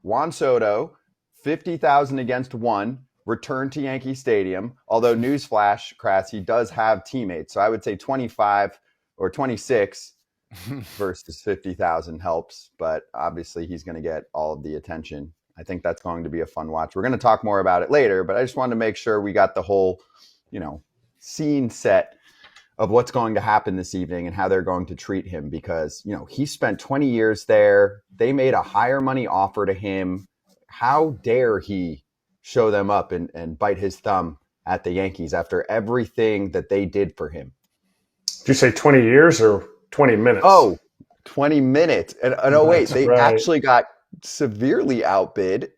Juan Soto, 50,000 against one, return to Yankee Stadium. Although, newsflash, Kratz, he does have teammates. So I would say 25 or 26 versus 50,000 helps. But obviously, he's going to get all of the attention. I think that's going to be a fun watch. We're going to talk more about it later, but I just wanted to make sure we got the whole, scene set of what's going to happen this evening and how they're going to treat him because, he spent 20 years there. They made a higher money offer to him. How dare he show them up and bite his thumb at the Yankees after everything that they did for him? Did you say 20 years or 20 minutes? Oh, 20 minutes. And oh, wait, they right. actually got severely outbid,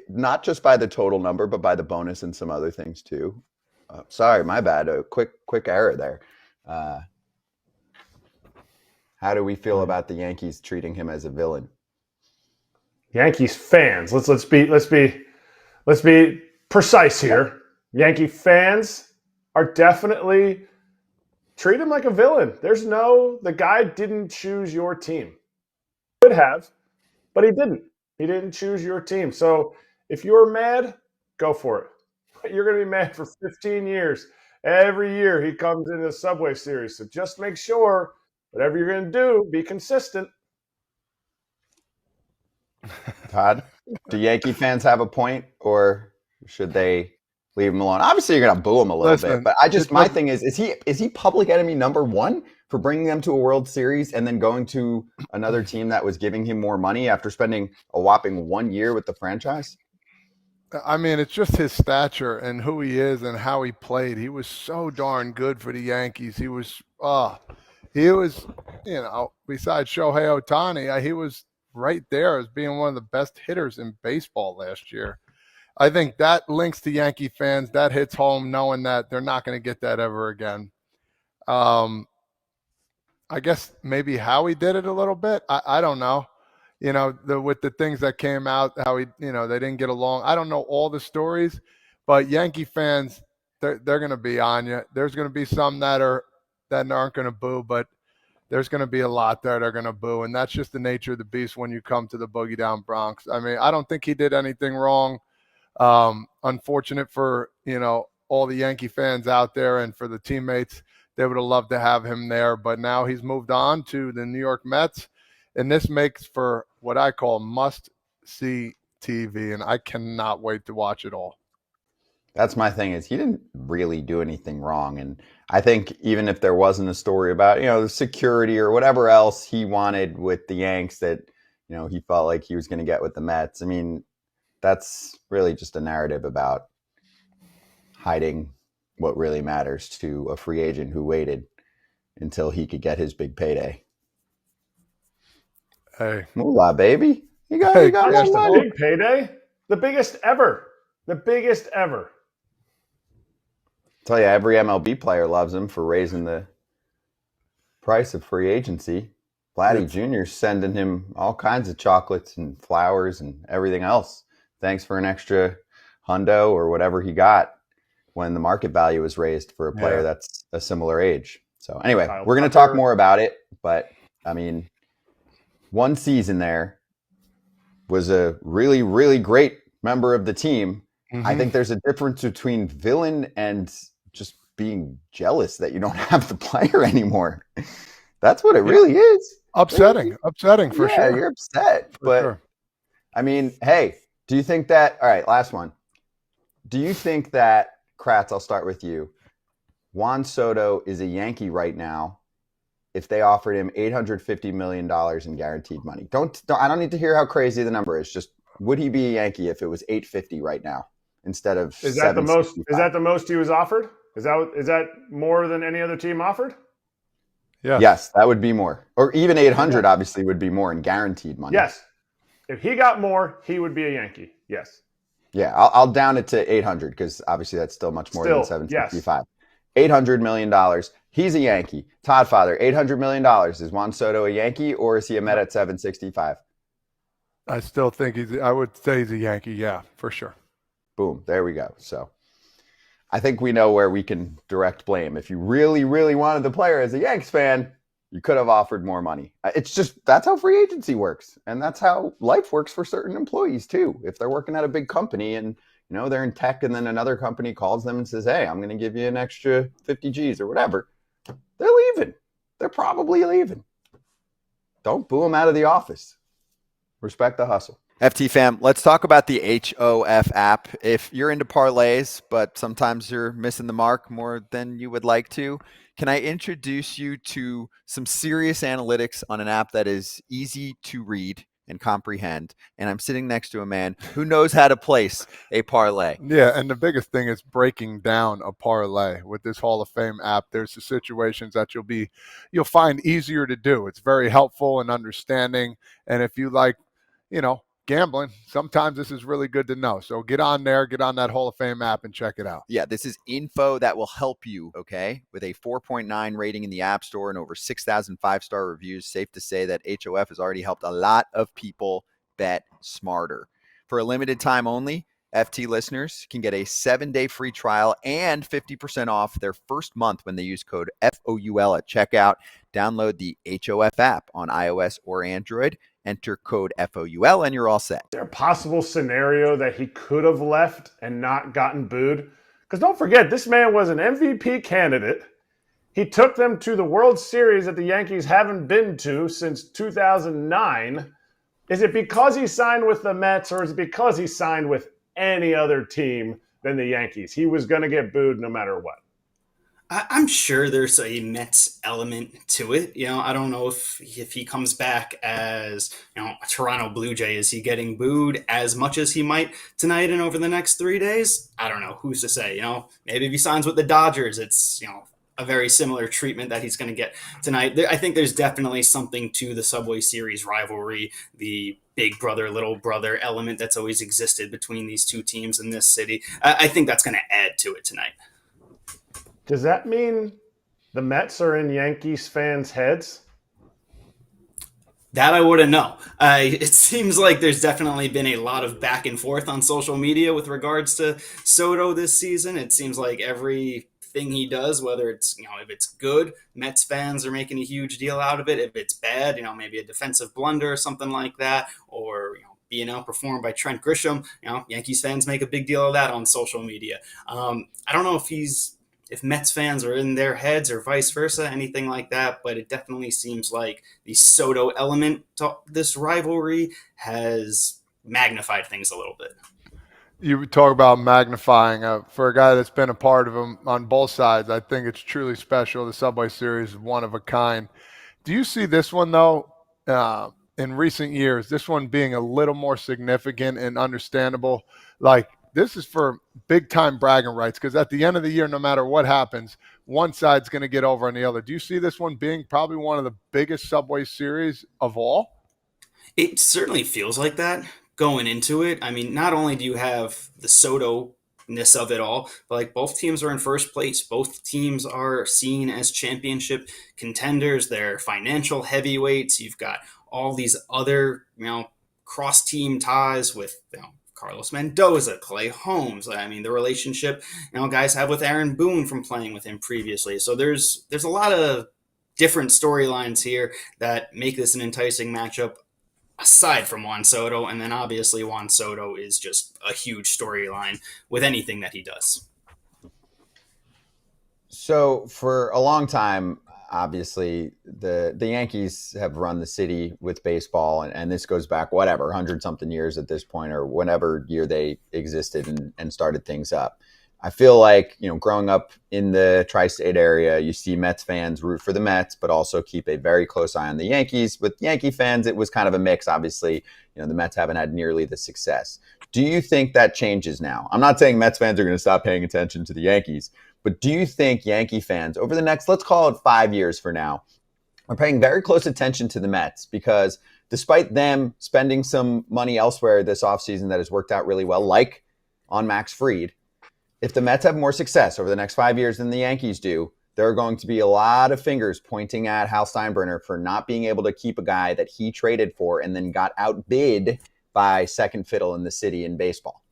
not just by the total number, but by the bonus and some other things too. Sorry, my bad. A quick error there. How do we feel about the Yankees treating him as a villain? Yankees fans, let's be precise here. Yankee fans are definitely treat him like a villain. The guy didn't choose your team. Could have, but he didn't. He didn't choose your team. So if you're mad, go for it. You're going to be mad for 15 years. Every year he comes in the Subway Series. So just make sure whatever you're going to do, be consistent. Todd, do Yankee fans have a point, or should they leave him alone? Obviously, you're going to boo him a little bit, but my thing is he public enemy number one for bringing them to a World Series and then going to another team that was giving him more money after spending a whopping 1 year with the franchise? I mean, it's just his stature and who he is and how he played. He was so darn good for the Yankees. He was, besides Shohei Ohtani, he was right there as being one of the best hitters in baseball last year. I think that links to Yankee fans. That hits home knowing that they're not going to get that ever again. I guess maybe how he did it a little bit. I don't know. With the things that came out, how they didn't get along. I don't know all the stories, but Yankee fans, they're going to be on you. There's going to be some that aren't going to boo, but there's going to be a lot that are going to boo, and that's just the nature of the beast when you come to the Boogie Down Bronx. I mean, I don't think he did anything wrong. Unfortunate for, all the Yankee fans out there and for the teammates. They would have loved to have him there, but now he's moved on to the New York Mets, and this makes for what I call must-see TV, and I cannot wait to watch it all. That's my thing is he didn't really do anything wrong. And I think even if there wasn't a story about, the security or whatever else he wanted with the Yanks that, he felt like he was going to get with the Mets. I mean, that's really just a narrative about hiding what really matters to a free agent who waited until he could get his big payday. Hey. Moolah, baby. You got the money. Big payday? The biggest ever. The biggest ever. Tell you, every MLB player loves him for raising the price of free agency. Vladdy Jr.'s sending him all kinds of chocolates and flowers and everything else. Thanks for an extra hundo or whatever he got when the market value was raised for a player that's a similar age. So anyway, we're going to talk more about it. But, I mean, one season there was a really, really great member of the team. Mm-hmm. I think there's a difference between villain and just being jealous that you don't have the player anymore. That's what it really is. Upsetting for sure. You're upset. But I mean, hey, do you think that, all right, last one. Do you think that, Kratz, I'll start with you. Juan Soto is a Yankee right now if they offered him $850 million in guaranteed money? I don't need to hear how crazy the number is. Just would he be a Yankee if it was $850 right now instead of Is that the most? Is that the most he was offered? Is that more than any other team offered? Yeah. Yes, that would be more. Or even 800 obviously would be more in guaranteed money. Yes. If he got more, he would be a Yankee. Yes. Yeah, I'll down it to 800 because obviously that's still much more than 765. Yes. $800 million. He's a Yankee. Todd Father, $800 million. Is Juan Soto a Yankee or is he a Met at 765? I still think I would say he's a Yankee. Yeah, for sure. Boom. There we go. So I think we know where we can direct blame. If you really, really wanted the player as a Yanks fan, You could have offered more money. It's just that's how free agency works, and that's how life works for certain employees too. If they're working at a big company and they're in tech, and then another company calls them and says, "Hey, I'm going to give you an extra 50 G's or whatever," they're leaving. They're probably leaving. Don't boo them out of the office. Respect the hustle. FT fam, let's talk about the HOF app. If you're into parlays, but sometimes you're missing the mark more than you would like to, can I introduce you to some serious analytics on an app that is easy to read and comprehend? And I'm sitting next to a man who knows how to place a parlay. Yeah, and the biggest thing is breaking down a parlay with this Hall of Fame app. There's the situations that you'll find easier to do. It's very helpful and understanding. And if you like, gambling, sometimes this is really good to know. So get on there, get on that Hall of Fame app and check it out. Yeah, this is info that will help you, okay? With a 4.9 rating in the App Store and over 6,000 five-star reviews, safe to say that HOF has already helped a lot of people bet smarter. For a limited time only, FT listeners can get a 7-day free trial and 50% off their first month when they use code FOUL at checkout. Download the HOF app on iOS or Android. Enter code FOUL and you're all set. Is there a possible scenario that he could have left and not gotten booed? Because don't forget, this man was an MVP candidate. He took them to the World Series that the Yankees haven't been to since 2009. Is it because he signed with the Mets, or is it because he signed with any other team than the Yankees? He was going to get booed no matter what. I'm sure there's a Mets element to it. I don't know if he comes back as, a Toronto Blue Jay, is he getting booed as much as he might tonight and over the next 3 days? I don't know. Who's to say? Maybe if he signs with the Dodgers, it's, a very similar treatment that he's going to get tonight. I think there's definitely something to the Subway Series rivalry, the big brother, little brother element that's always existed between these two teams in this city. I think that's going to add to it tonight. Does that mean the Mets are in Yankees fans' heads? That I wouldn't know. It seems like there's definitely been a lot of back and forth on social media with regards to Soto this season. It seems like everything he does, whether it's, if it's good, Mets fans are making a huge deal out of it. If it's bad, maybe a defensive blunder or something like that, or, being outperformed by Trent Grisham, Yankees fans make a big deal of that on social media. I don't know if Mets fans are in their heads or vice versa, anything like that, but it definitely seems like the Soto element to this rivalry has magnified things a little bit. You talk about magnifying. For a guy that's been a part of them on both sides, I think it's truly special. The Subway Series is one of a kind. Do you see this one, though, in recent years, this one being a little more significant and understandable? Like, this is for big-time bragging rights, because at the end of the year, no matter what happens, one side's going to get over on the other. Do you see this one being probably one of the biggest Subway Series of all? It certainly feels like that going into it. I mean, not only do you have the Soto-ness of it all, but like both teams are in first place. Both teams are seen as championship contenders. They're financial heavyweights. You've got all these other, cross-team ties with, Carlos Mendoza, Clay Holmes. I mean, the relationship, guys have with Aaron Boone from playing with him previously. So there's a lot of different storylines here that make this an enticing matchup aside from Juan Soto. And then obviously Juan Soto is just a huge storyline with anything that he does. So for a long time, obviously the Yankees have run the city with baseball, and this goes back 100-something years at this point, or whenever year they existed and started things up. I feel like, growing up in the tri-state area, you see Mets fans root for the Mets, but also keep a very close eye on the Yankees. With Yankee fans, it was kind of a mix. Obviously, the Mets haven't had nearly the success. Do you think that changes now? I'm not saying Mets fans are going to stop paying attention to the Yankees, but do you think Yankee fans over the next, let's call it 5 years for now, are paying very close attention to the Mets? Because despite them spending some money elsewhere this offseason that has worked out really well, like on Max Fried, if the Mets have more success over the next 5 years than the Yankees do, there are going to be a lot of fingers pointing at Hal Steinbrenner for not being able to keep a guy that he traded for and then got outbid by second fiddle in the city in baseball.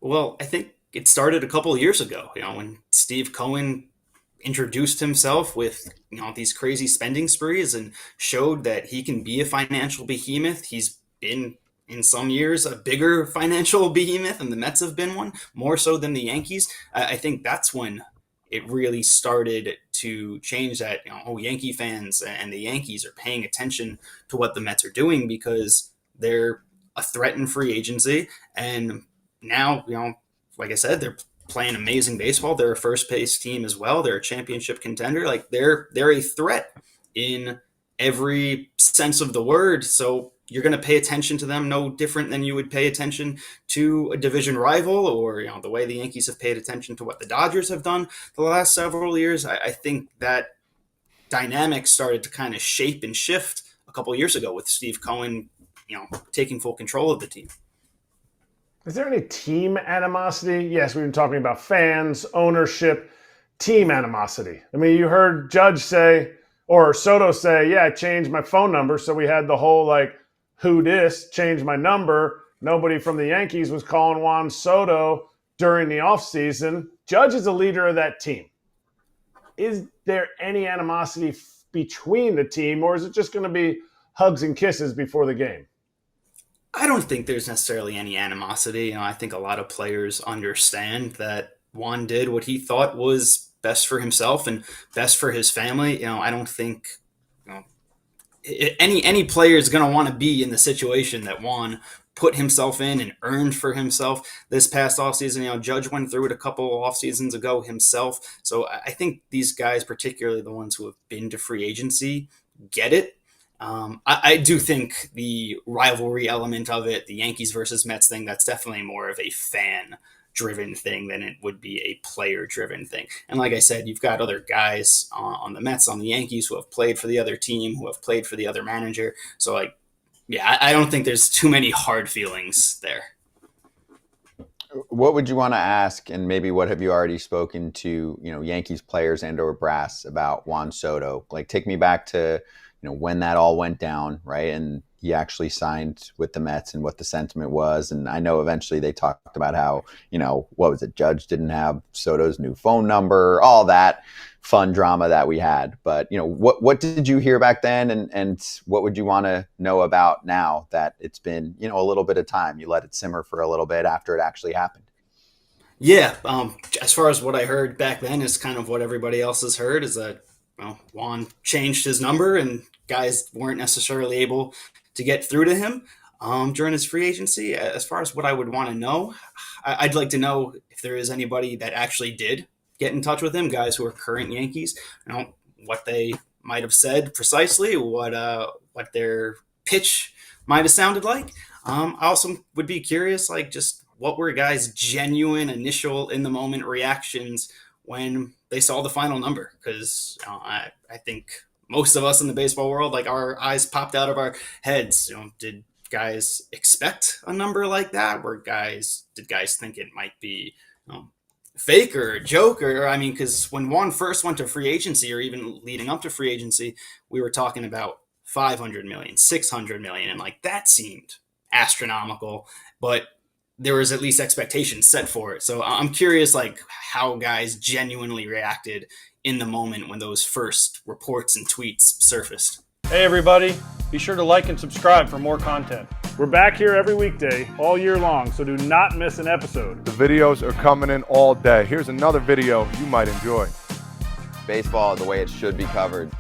Well, I think it started a couple of years ago, when Steve Cohen introduced himself with these crazy spending sprees and showed that he can be a financial behemoth. He's been in some years a bigger financial behemoth, and the Mets have been one more so than the Yankees. I think that's when it really started to change, that Yankee fans and the Yankees are paying attention to what the Mets are doing, because they're a threat in free agency. And now, like I said, they're playing amazing baseball. They're a first place team as well. They're a championship contender. Like they're a threat in every sense of the word. So you're going to pay attention to them no different than you would pay attention to a division rival, or the way the Yankees have paid attention to what the Dodgers have done the last several years. I think that dynamic started to kind of shape and shift a couple of years ago with Steve Cohen, taking full control of the team. Is there any team animosity? Yes, we've been talking about fans, ownership, team animosity. I mean, you heard Judge say, or Soto say, yeah, I changed my phone number. So we had the whole who dis, change my number. Nobody from the Yankees was calling Juan Soto during the offseason. Judge is the leader of that team. Is there any animosity between the team, or is it just going to be hugs and kisses before the game? I don't think there's necessarily any animosity. I think a lot of players understand that Juan did what he thought was best for himself and best for his family. I don't think any player is going to want to be in the situation that Juan put himself in and earned for himself this past offseason. Judge went through it a couple of off seasons ago himself. So I think these guys, particularly the ones who have been to free agency, get it. I do think the rivalry element of it, the Yankees versus Mets thing, that's definitely more of a fan-driven thing than it would be a player-driven thing. And like I said, you've got other guys on the Mets, on the Yankees, who have played for the other team, who have played for the other manager. So, I don't think there's too many hard feelings there. What would you want to ask, and maybe what have you already spoken to, Yankees players and or brass about Juan Soto? Take me back to when that all went down, right? And he actually signed with the Mets and what the sentiment was. And I know eventually they talked about how, what was it? Judge didn't have Soto's new phone number, all that fun drama that we had. But, what did you hear back then? And what would you want to know about now that it's been, a little bit of time? You let it simmer for a little bit after it actually happened. Yeah. As far as what I heard back then is kind of what everybody else has heard, is that Juan changed his number and guys weren't necessarily able to get through to him during his free agency. As far as what I would want to know, I'd like to know if there is anybody that actually did get in touch with him, guys who are current Yankees, what they might have said precisely, what their pitch might have sounded like. I also would be curious, just what were guys' genuine initial in the moment reactions when they saw the final number, because I think most of us in the baseball world, our eyes popped out of our heads. Did guys expect a number like that? Did guys think it might be fake or a joke? Or because when Juan first went to free agency, or even leading up to free agency, we were talking about 500 million, 600 million, and that seemed astronomical, but there was at least expectations set for it. So I'm curious, how guys genuinely reacted in the moment when those first reports and tweets surfaced. Hey everybody, be sure to like and subscribe for more content. We're back here every weekday, all year long, so do not miss an episode. The videos are coming in all day. Here's another video you might enjoy. Baseball the way it should be covered.